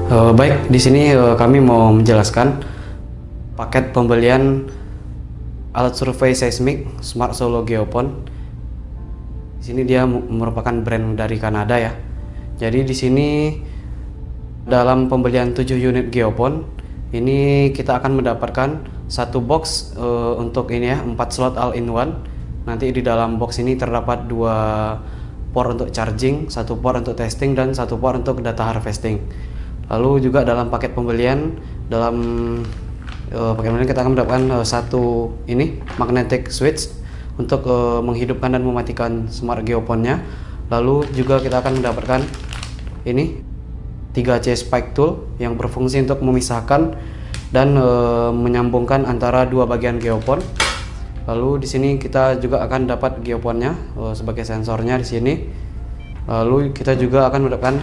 Baik, di sini kami mau menjelaskan paket pembelian alat survei seismik Smart Solo Geopon. Di sini dia merupakan brand dari Kanada ya. Jadi di sini dalam pembelian 7 unit Geopon ini kita akan mendapatkan satu box untuk ini ya, 4 slot all-in-one. Nanti di dalam box ini terdapat 2 port untuk charging, 1 port untuk testing, dan 1 port untuk data harvesting. Lalu juga dalam paket pembelian, paket pembelian kita akan mendapatkan satu ini magnetic switch untuk menghidupkan dan mematikan smart geoponnya. Lalu juga kita akan mendapatkan ini 3C spike tool yang berfungsi untuk memisahkan dan menyambungkan antara dua bagian geopon. Lalu di sini kita juga akan dapat geoponnya sebagai sensornya di sini. Lalu kita juga akan mendapatkan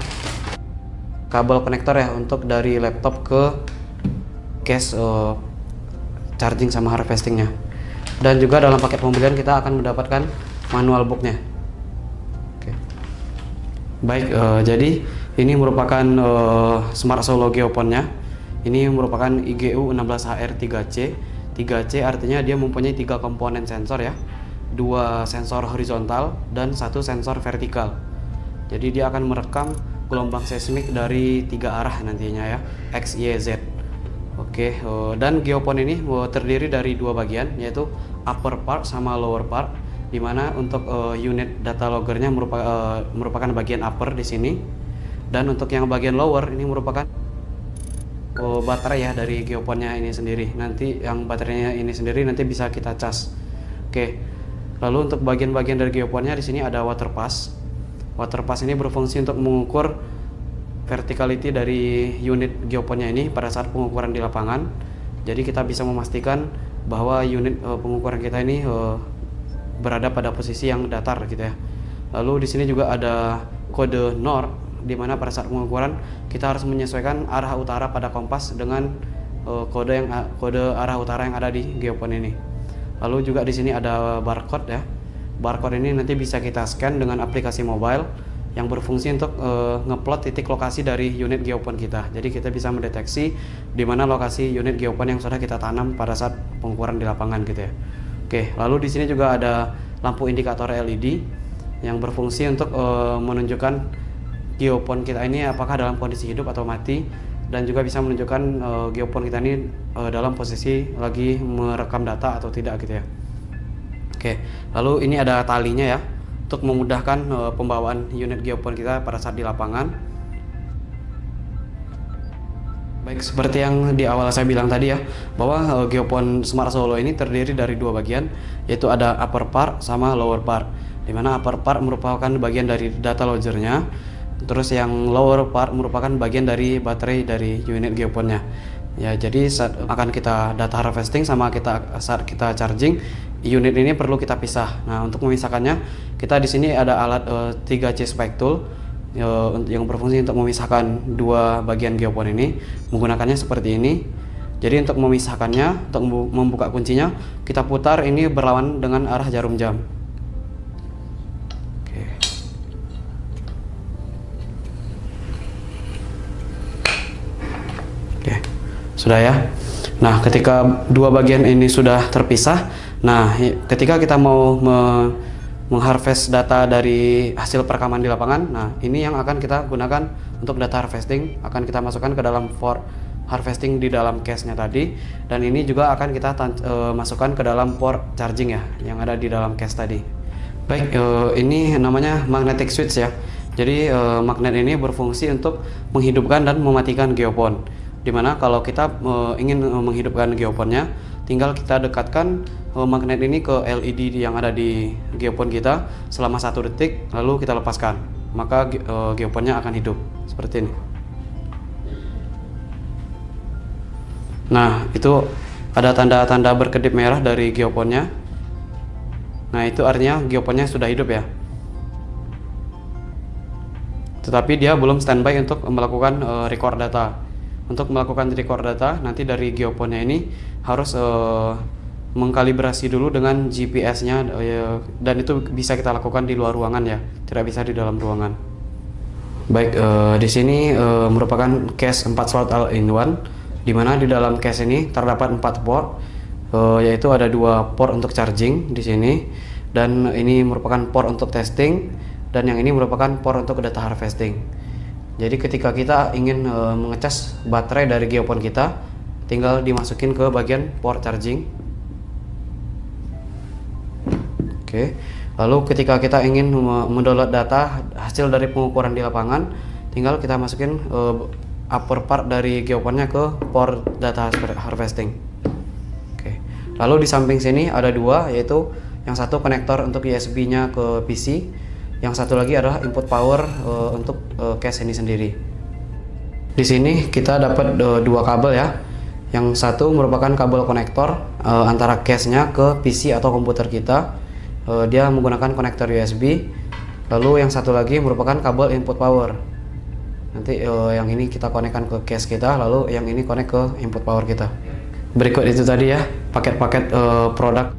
kabel konektor ya untuk dari laptop ke case charging sama harvestingnya. Dan juga dalam paket pembelian kita akan mendapatkan manual booknya. Oke. Baik, jadi ini merupakan Smart Solo Geoponnya. Ini merupakan IGU 16HR 3C. 3C artinya dia mempunyai 3 komponen sensor ya, 2 sensor horizontal dan 1 sensor vertikal. Jadi dia akan merekam gelombang seismik dari 3 arah nantinya ya, X, Y, Z. Oke, dan geopon ini terdiri dari 2 bagian, yaitu upper part sama lower part, dimana untuk unit data loggernya merupakan bagian upper di sini, dan untuk yang bagian lower ini merupakan baterai ya dari geoponnya ini sendiri. Nanti yang baterainya ini sendiri nanti bisa kita cas. Oke, lalu untuk bagian-bagian dari geoponnya di sini ada water pass. Water pass ini berfungsi untuk mengukur verticality dari unit geoponnya ini pada saat pengukuran di lapangan. Jadi kita bisa memastikan bahwa unit pengukuran kita ini berada pada posisi yang datar gitu ya. Lalu di sini juga ada kode north, di mana pada saat pengukuran kita harus menyesuaikan arah utara pada kompas dengan kode arah utara yang ada di geopon ini. Lalu juga di sini ada barcode ya. Barcode ini nanti bisa kita scan dengan aplikasi mobile yang berfungsi untuk ngeplot titik lokasi dari unit geopon kita. Jadi kita bisa mendeteksi di mana lokasi unit geopon yang sudah kita tanam pada saat pengukuran di lapangan gitu ya. Oke, lalu di sini juga ada lampu indikator LED yang berfungsi untuk menunjukkan geopon kita ini apakah dalam kondisi hidup atau mati, dan juga bisa menunjukkan geopon kita ini dalam posisi lagi merekam data atau tidak gitu ya. Oke, lalu ini ada talinya ya untuk memudahkan pembawaan unit geopon kita pada saat di lapangan. Baik, seperti yang di awal saya bilang tadi ya, bahwa geopon Smart Solo ini terdiri dari 2 bagian, yaitu ada upper part sama lower part. Dimana upper part merupakan bagian dari data loggernya, terus yang lower part merupakan bagian dari baterai dari unit geoponnya. Ya, jadi saat akan kita data harvesting sama saat kita charging, unit ini perlu kita pisah. Nah, untuk memisahkannya, kita di sini ada alat 3C spike tool yang berfungsi untuk memisahkan 2 bagian geopon ini. Menggunakannya seperti ini. Jadi untuk memisahkannya, untuk membuka kuncinya, kita putar ini berlawan dengan arah jarum jam. Oke, sudah ya. Nah, ketika 2 bagian ini sudah terpisah, nah ketika kita mau mengharvest data dari hasil perekaman di lapangan, nah ini yang akan kita gunakan untuk data harvesting, akan kita masukkan ke dalam port harvesting di dalam case-nya tadi, dan ini juga akan kita masukkan ke dalam port charging ya yang ada di dalam case tadi. Baik, ini namanya magnetic switch ya. Jadi magnet ini berfungsi untuk menghidupkan dan mematikan geopon. Dimana kalau kita ingin menghidupkan geoponnya, tinggal kita dekatkan magnet ini ke LED yang ada di geopon kita selama 1 detik, lalu kita lepaskan, maka geoponnya akan hidup seperti ini. Nah, itu ada tanda-tanda berkedip merah dari geoponnya. Nah, itu artinya geoponnya sudah hidup ya. Tetapi dia belum standby untuk melakukan record data. Untuk melakukan record data, nanti dari geoponnya ini harus mengkalibrasi dulu dengan GPS-nya, dan itu bisa kita lakukan di luar ruangan ya, tidak bisa di dalam ruangan. Baik, di sini merupakan case 4 slot all-in-one, di mana di dalam case ini terdapat 4 port, yaitu ada 2 port untuk charging di sini, dan ini merupakan port untuk testing, dan yang ini merupakan port untuk data harvesting. Jadi ketika kita ingin mengecas baterai dari Geophone kita, tinggal dimasukin ke bagian port charging. Oke. Lalu ketika kita ingin mendownload data hasil dari pengukuran di lapangan, tinggal kita masukin upper part dari Geophone-nya ke port data harvesting. Oke. Lalu di samping sini ada 2, yaitu yang satu konektor untuk USB-nya ke PC, yang satu lagi adalah input power untuk case ini sendiri. Di sini kita dapat 2 kabel ya. Yang satu merupakan kabel konektor antara case-nya ke PC atau komputer kita. Dia menggunakan konektor USB. Lalu yang satu lagi merupakan kabel input power. Nanti yang ini kita konekkan ke case kita, lalu yang ini konek ke input power kita. Berikut itu tadi ya paket-paket produk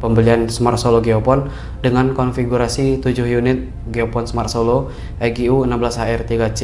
pembelian Smart Solo Geophone dengan konfigurasi 7 unit Geophone Smart Solo EGU 16HR 3C.